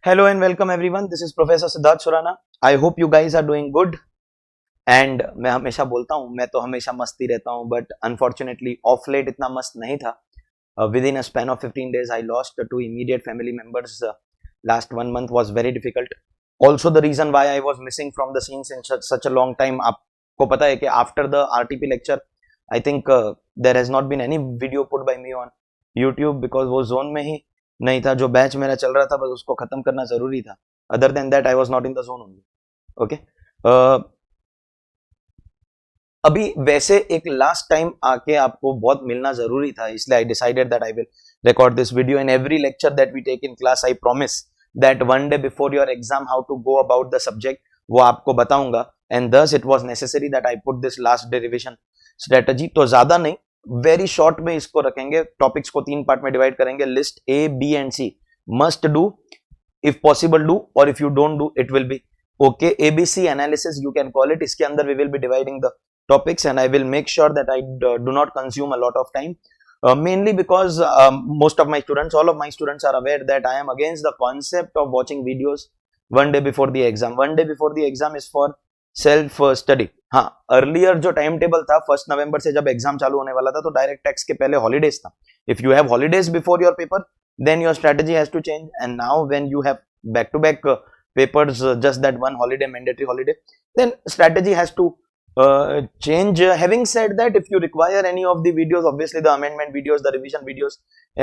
Hello and welcome everyone. This is Professor Siddharth Surana. I hope you guys are doing good. And मैं हमेशा बोलता हूँ मैं तो हमेशा मस्त ही रहता हूँ but unfortunately off late इतना मस्त नहीं था. Within a span of 15 days I lost two immediate family members. Last 1 month was very difficult. Also the reason why I was missing from the scenes in such a long time, आपको पता है कि after the RTP lecture I think there has not been any video put by me on YouTube because वो zone में ही नहीं था. जो batch मेरा चल रहा था बस उसको खत्म करना जरूरी था. Other than that I was not in the zone only. Okay, अभी वैसे एक लास्ट टाइम आके आपको बहुत मिलना जरूरी था, इसलिए I decided that I will record this video. In every lecture that we take in class I promise that one day before your exam how to go about the subject वो आपको बताऊंगा. And thus it was necessary that I put this last day revision strategy. तो ज्यादा नहीं, very short में इसको रखेंगे. Topics को 3 पार्ट में डिवाइड करेंगे. List A, B and C. Must do, if possible do, और if you don't do it will be okay. ABC analysis you can call it. इसके अंदर we will be dividing the topics and I will make sure that I do not consume a lot of time, mainly because most of my students, all of my students are aware that I am against the concept of watching videos one day before the exam. One day before the exam is for self study. हाँ, earlier जो time table था 1 नवंबर से जब exam चालू होने वाला था तो डायरेक्ट टैक्स के पहले हॉलीडेज था. If you have holidays before your paper then your strategy has to change, and now when you have back to back papers, just that one holiday, mandatory holiday, then strategy has to change. Having said that, if you require any of the videos, obviously the amendment videos, the revision videos,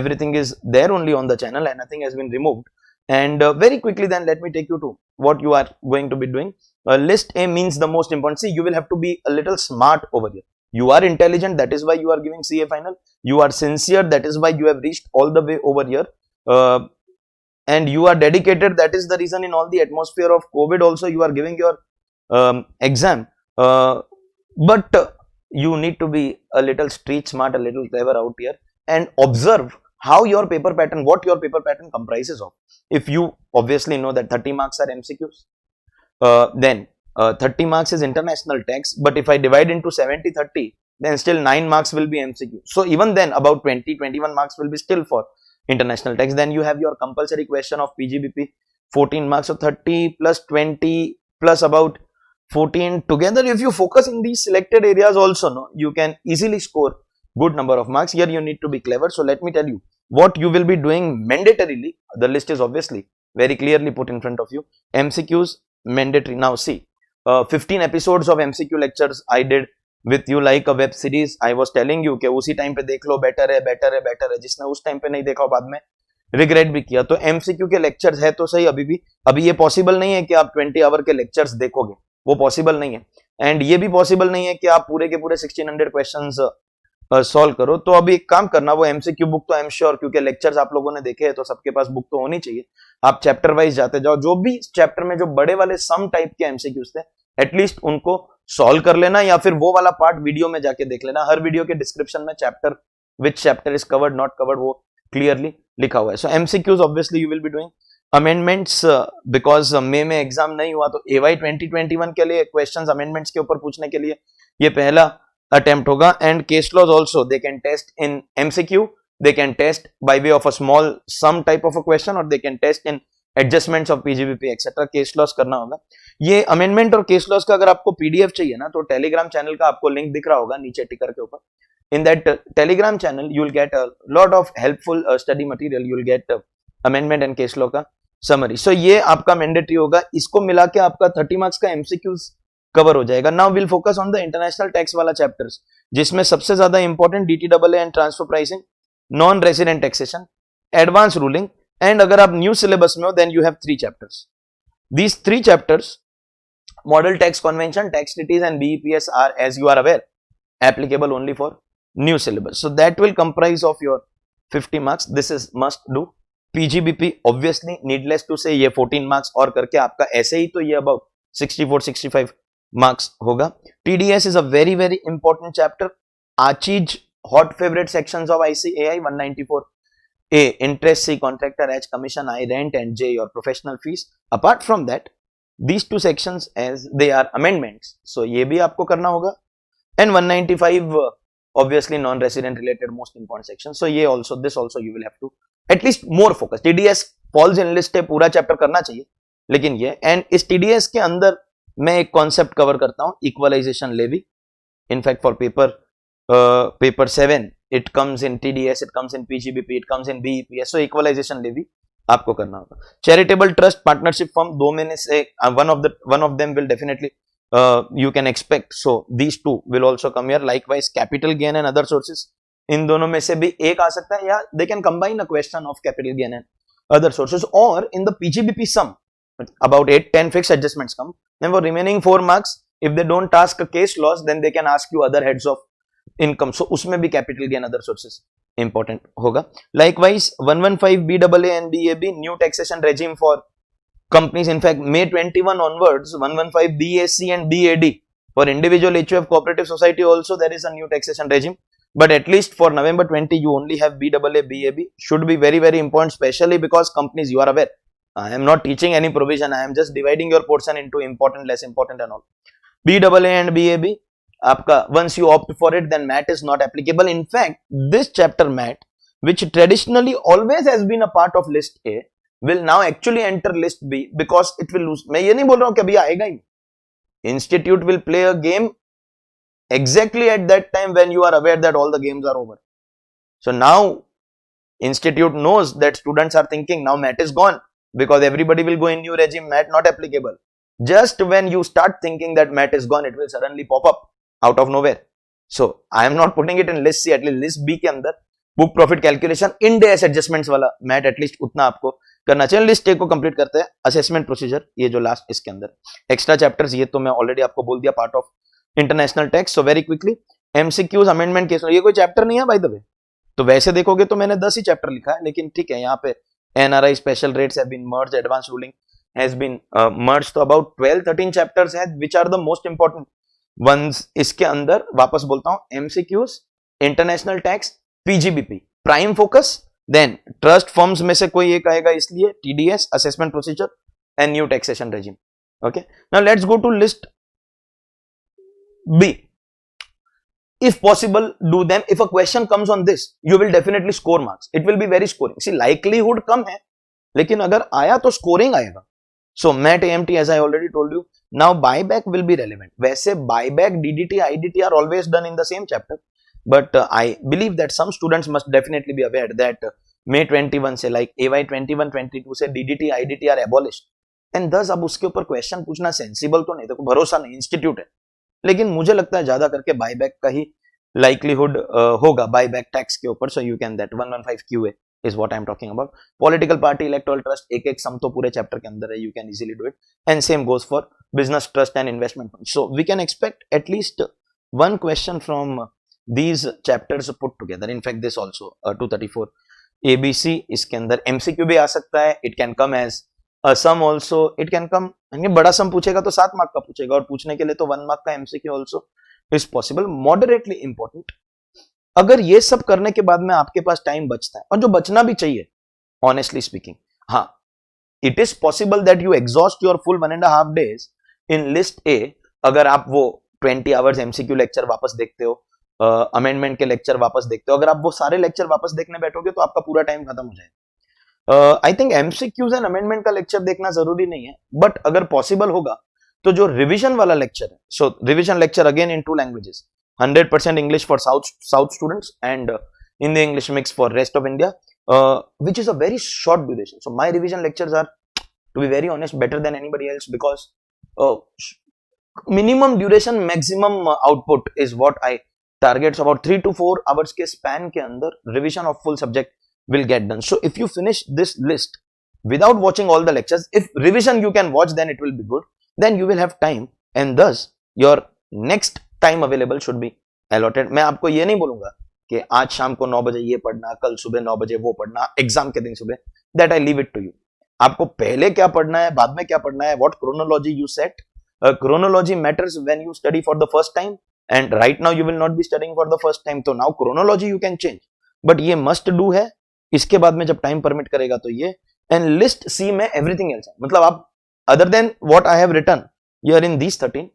everything is there only on the channel and nothing has been removed. And very quickly then let me take you to what you are going to be doing. List A means the most important. See, you will have to be a little smart over here. You are intelligent, that is why you are giving CA final. You are sincere, that is why you have reached all the way over here. And you are dedicated, that is the reason in all the atmosphere of COVID also you are giving your exam. But you need to be a little street smart, a little clever out here, and observe how your paper pattern, what your paper pattern comprises of. If you obviously know that 30 marks are MCQs, then 30 marks is international text, but if I divide into 70-30, then still 9 marks will be MCQ. So even then about 20-21 marks will be still for international text. Then you have your compulsory question of PGBP, 14 marks. So 30 plus 20 plus about 14 together, if you focus in these selected areas also, no, you can easily score good number of marks. Here you need to be clever. So let me tell you what you will be doing mandatorily. The list is obviously very clearly put in front of you. MCQs mandatory. Now see, 15 episodes of MCQ lectures I did with you like a web series. I was telling you कि उसी time पे देख लो, better है, better है, better है. जिसने उस time पे नहीं देखा बाद में रिग्रेट भी किया. तो MCQ के लेक्चर्स है तो सही. अभी ये पॉसिबल नहीं है कि आप 20 आवर के लेक्चर्स देखोगे, वो पॉसिबल नहीं है. एंड ये भी पॉसिबल नहीं है कि आप पूरे के पूरे 1600 क्वेश्चंस सॉल्व करो. तो अभी एक काम करना, वो एमसीक्यू बुक तो आई एम श्योर, क्योंकि लेक्चर्स आप लोगों ने देखे हैं तो सबके पास बुक तो होनी चाहिए. आप चैप्टर वाइज जाते जाओ. जो भी चैप्टर में जो बड़े वाले सम टाइप के एमसीक्यूज थे एटलीस्ट उनको सॉल्व कर लेना, या फिर वो वाला पार्ट वीडियो में जाके देख लेना. हर वीडियो के डिस्क्रिप्शन में chapter, which chapter is covered not covered, वो क्लियरली लिखा हुआ है. So MCQs obviously you will be doing. Amendments because May में एग्जाम नहीं हुआ तो एवाई 2021 के लिए क्वेश्चंस अमेंडमेंट्स के ऊपर पूछने के लिए ये पहला अटेम्प्ट होगा. And case laws also they can test in MCQ, they can test by way of a small sum type of a question, और they can test in adjustments of PGBP etcetera. Case laws करना होगा. ये amendment और case laws का अगर आपको PDF चाहिए ना तो टेलीग्राम चैनल का आपको लिंक दिख रहा होगा नीचे टिकर के ऊपर. In that telegram channel you will get a lot of helpful study material. You will get amendment and case law का summary. So ये आपका mandatory होगा. इसको मिला के आपका 30 marks का MCQs कवर हो जाएगा. Now we'll focus on the international tax वाला chapters, जिसमें सबसे ज्यादा important DTAA and transfer pricing, non resident taxation, advance ruling, and अगर आप new syllabus में हो then you have 3 chapters. These 3 chapters, model tax convention, tax treaties and BEPS, are, as you are aware, applicable only for new syllabus. So that will comprise of your 50 marks. This is must do. PGBP obviously needless to say ये 14 marks और करके आपका ऐसे ही तो ये about 64-65 marks होगा. TDS is a very very important chapter. Achij hot favorite sections of ICAI 194A, interest, C, contractor, H, commission, I, rent, and J, your professional fees. Apart from that, these 2 sections as they are amendments, so ये भी आपको करना होगा. And 195 obviously non-resident related most important section. So ये also this also you will have to at least more focus. TDS falls in list है, पूरा chapter करना चाहिए, लेकिन ये एंड इस TDS के अंदर मैं एक कॉन्सेप्ट कवर करता हूं, equalization levy. In fact for paper 7 it comes in TDS, it comes in PGBP, it comes in BEPS. So equalization levy आपको करना होगा. Charitable trust partnership firm, दो में से one of them will definitely you can expect. So these two will also come here. Likewise capital gain and other sources, इन दोनों में से भी एक आ सकता है, या they can combine a question of capital gain and other sources, or in the PGBP sum about 8-10 fixed adjustments come, then for remaining 4 marks if they don't ask a case loss then they can ask you other heads of income. So उसमें भी capital gain other sources important होगा. Likewise 115 BAA and BAB new taxation regime for companies. In fact May 21 onwards 115 BAC and BAD for individual HUF cooperative society also there is a new taxation regime, but at least for November 20 you only have BAA BAB. Should be very very important, especially because companies, you are aware I am not teaching any provision, I am just dividing your portion into important, less important and all. BAA and BAB आपका once you opt for it then MAT is not applicable. In fact this chapter MAT, which traditionally always has been a part of list A, will now actually enter list B because it will lose. मैं ये नहीं बोल रहा हूँ कि अभी आएगा ही. Institute will play a game exactly at that time when you are aware that all the games are over. So now Institute knows that students are thinking now MAT is gone because everybody will go in new regime, MAT not applicable. Just when you start thinking that MAT is gone, it will suddenly pop up out of nowhere. So I am not putting it in list C, at least list B के अंदर book profit calculation in day adjustments वाला mat at least उतना आपको करना चाहिए. List A को complete करते हैं. असेसमेंट प्रोसीजर ये जो लास्ट इसके अंदर एक्स्ट्रा चैप्टर्स ये तो मैं ऑलरेडी आपको बोल दिया, part of international tax. So very quickly MCQs amendment case, ये कोई चैप्टर नहीं है बाय द वे. तो वैसे देखोगे तो मैंने 10 ही चैप्टर लिखा है, लेकिन ठीक है यहाँ पे NRI special rates have been merged, advance ruling has been merged. तो अबाउट 12-13 चैप्टर्स हैं which are the most important ones. इसके अंदर वापस बोलता हूं, MCQs, international tax, PGBP, prime focus, then trust firms में से कोई एक आएगा इसलिए TDS, assessment procedure and new taxation regime. Okay, now let's go to list B. If possible, do them. If a question comes on this, you will definitely score marks. It will be very scoring. See, likelihood कम है, लेकिन अगर आया तो scoring आएगा. So, MAT, AMT, as I already told you, now buyback will be relevant. वैसे buyback, DDT, IDT are always done in the same chapter, but I believe that some students must definitely be aware that May 21 से like AY 21-22 से DDT, IDT are abolished. And thus अब उसके ऊपर question पूछना sensible तो नहीं, देखो भरोसा नहीं, इंस्टीट्यूट है. लेकिन मुझे लगता है ज्यादा करके बायबैक का ही लाइकलीहुड होगा बायबैक टैक्स के ऊपर. So you can that 115 QA is what I am talking about. Political party, electoral trust, एक एक सम तो पूरे चैप्टर के अंदर है, you can easily do it. And same goes for business trust and investment fund. So we can expect at least one question from these chapters put together. In fact this also 234 ABC, इसके अंदर MCQ भी आ सकता है. It can come as sum also, it can come. बड़ा sum पूछेगा तो 7 mark का पूछेगा, और पूछने के लिए तो 1 मार्क का MCQ also is possible. Moderately important. अगर ये सब करने के बाद में आपके पास टाइम बचता है, और जो बचना भी चाहिए ऑनेस्टली स्पीकिंग, हाँ, it is possible that you exhaust your full 1.5 days in list A. अगर आप वो 20 आवर्स MCQ लेक्चर वापस देखते हो, अमेंडमेंट के लेक्चर वापस देखते हो, अगर आप वो सारे लेक्चर वापस देखने बैठोगे तो आपका पूरा टाइम खत्म हो जाएगा. I think MCQs and amendment का लेक्चर देखना जरूरी नहीं है, बट अगर पॉसिबल होगा तो जो रिवीजन वाला लेक्चर है, so revision lecture again in 2 languages, 100% English for south students and Hindi English mix for rest of India, which is a very short duration. So my revision lectures are, to be very honest, better than anybody else because minimum duration, maximum output is what I target. So about 3 to 4 hours के span के अंदर revision of full subject will get done. So if you finish this list without watching all the lectures, if revision you can watch, then it will be good. Then you will have time, and thus your next time available should be allotted. मैं आपको ये नहीं बोलूंगा कि आज शाम को 9 बजे ये पढ़ना, कल सुबह 9 बजे वो पढ़ना, एग्जाम के दिन सुबह. That I leave it to you. आपको पहले क्या पढ़ना है, बाद में क्या पढ़ना है, what chronology you set. Chronology matters when you study for the first time, and right now you will not be studying for the first time. तो now chronology you can change, but ये must do है. इसके बाद में जब time permit करेगा तो ये. एंड लिस्ट सी में एवरीथिंग एल्स है, मतलब आप other than what I have written here in these 13,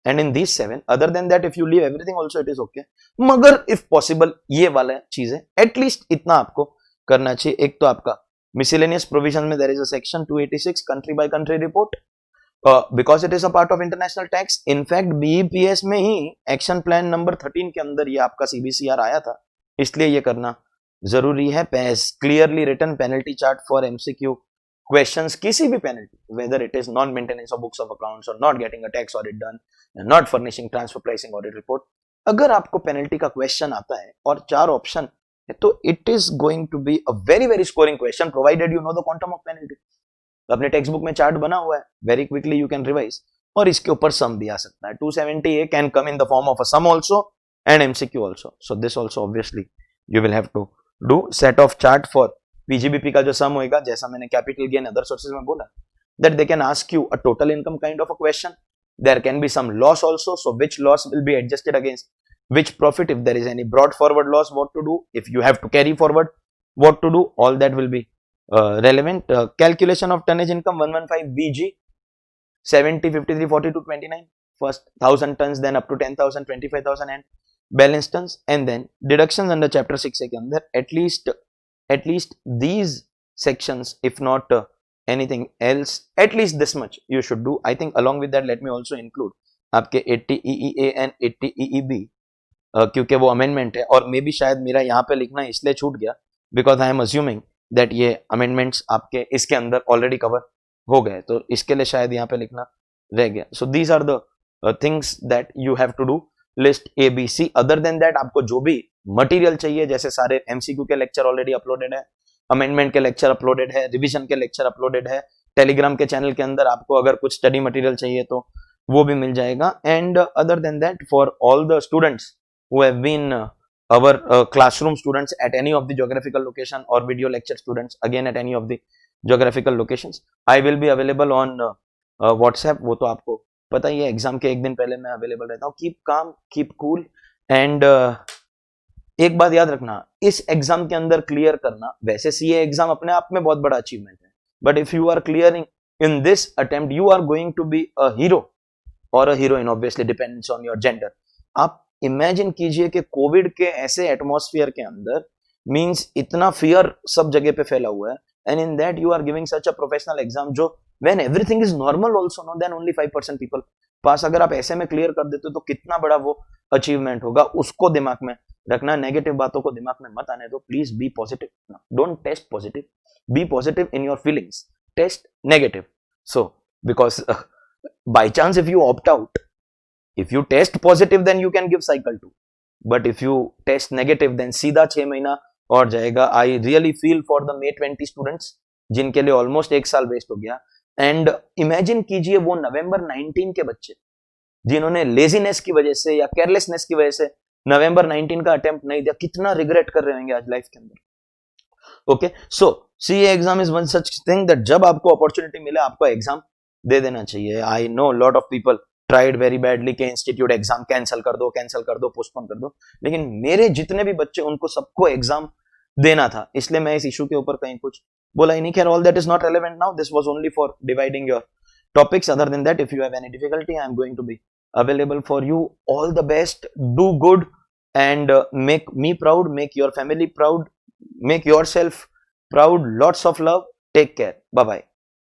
and in these 7, other than that if you leave everything also it is okay, मगर if possible ये वाला चीज है, at least इतना आपको करना चाहिए. एक तो आपका miscellaneous provision में there is a section 286 country by country report, because it is a part of international tax. in fact BEPS में ही action plan number 13 के अंदर ये आपका CBCR आया था, इसलिए ये करना जरूरी है. clearly written penalty chart for MCQ questions, किसी भी penalty, whether it is non maintenance of books of accounts or not getting a tax audit done and not furnishing transfer pricing audit report, अगर आपको penalty का question आता है और 4 option है तो it is going to be a very very scoring question provided you know the quantum of penalty. अपने text book में चार्ट बना हुआ है, very quickly you can revise, और इसके ऊपर सम भी आ सकता है. 270A can come in the form of a sum also and MCQ also. So this also obviously you will have to do. Set of chart for PGBP का जो सम होएगा, जैसा मैंने कैपिटल गेन अदर सोर्सेज में बोला, that they can ask you a total income kind of a question. There can be some loss also, so which loss will be adjusted against which profit. If there is any brought forward loss, what to do? If you have to carry forward, what to do? All that will be relevant. Calculation of tonnage income 115 BG 70 53 42 29, first 1000 tons, then up to 10,000 25,000 and balance tons, and then deductions under chapter 6 के अंदर at least these sections, if not anything else, at least this much you should do. I think along with that let me also include आपके 80 EEA and 80 EEB, क्योंकि वो amendment है और मे भी शायद मेरा यहाँ पे लिखना इसलिए छूट गया because I am assuming that ये अमेंडमेंट्स आपके इसके अंदर ऑलरेडी कवर हो गए, तो इसके लिए शायद यहाँ पे लिखना रह गया. So these are the things that you have to do, list ABC. Other than that आपको जो भी मटेरियल चाहिए, जैसे सारे MCQ के लेक्चर ऑलरेडी अपलोडेड है, अमेंडमेंट के लेक्चर अपलोडेड है, रिवीजन के लेक्चर अपलोडेड है, टेलीग्राम के चैनल के अंदर आपको अगर कुछ स्टडी मटेरियल चाहिए तो वो भी मिल जाएगा. And other than that for all the students who have been our classroom students at any of the geographical location or video lecture students again at any of the geographical locations, I will be available on WhatsApp. वो तो आपको पता ही है, exam के एक दिन पहले मैं अवेलेबल रहता हूँ. Keep calm, keep cool, and एक बात याद रखना, इस एग्जाम के अंदर क्लियर करना, वैसे CA एग्जाम अपने आप में बहुत बड़ा अचीवमेंट है, but if you are clearing in this attempt you are going to be a hero और a heroine, obviously depends on your gender. आप इमेजिन कीजिए कि कोविड के ऐसे एटमॉस्फेयर के अंदर, मींस इतना फियर सब जगह पे फैला हुआ है, and in that you are giving such a professional exam जो when everything is normal also no then only 5% people pass. अगर आप ऐसे में क्लियर कर देते हो तो कितना बड़ा वो अचीवमेंट होगा, उसको दिमाग में रखना. नेगेटिव बातों को दिमाग में मत आने दो, please be positive, don't test positive, be positive in your feelings, test negative. So because by chance if you opt out, if you test positive then you can give cycle 2, but if you test negative then सीधा 6 महीना और जाएगा. I really feel for the May 20 students जिनके लिए almost 1 साल waste हो गया. And imagine कीजिए वो नवंबर 19 के बच्चे जिन्होंने लेजीनेस की वजह से या केयरलेसनेस की वजह से नवंबर 19 का अटेम्प्ट नहीं दिया, कितना रिग्रेट कर रहे होंगे आज लाइफ के अंदर. Okay, so CA exam is one such thing that जब आपको अपॉर्चुनिटी मिले आपको एग्जाम दे देना चाहिए. I know lot of people tried very badly के इंस्टीट्यूट एग्जाम कैंसिल कर दो, पोस्टपोन कर दो, लेकिन मेरे जितने भी बच्चे उनको सबको एग्जाम देना था, इसलिए मैं इस इशू के ऊपर कहीं कुछ बोला ही नहीं. खैर, all that is not relevant now, this was only for dividing your topics. Other than that, if you have any difficulty I am going to be available for you. All the best, do good and make me proud, make your family proud, make yourself proud. Lots of love, take care, bye bye.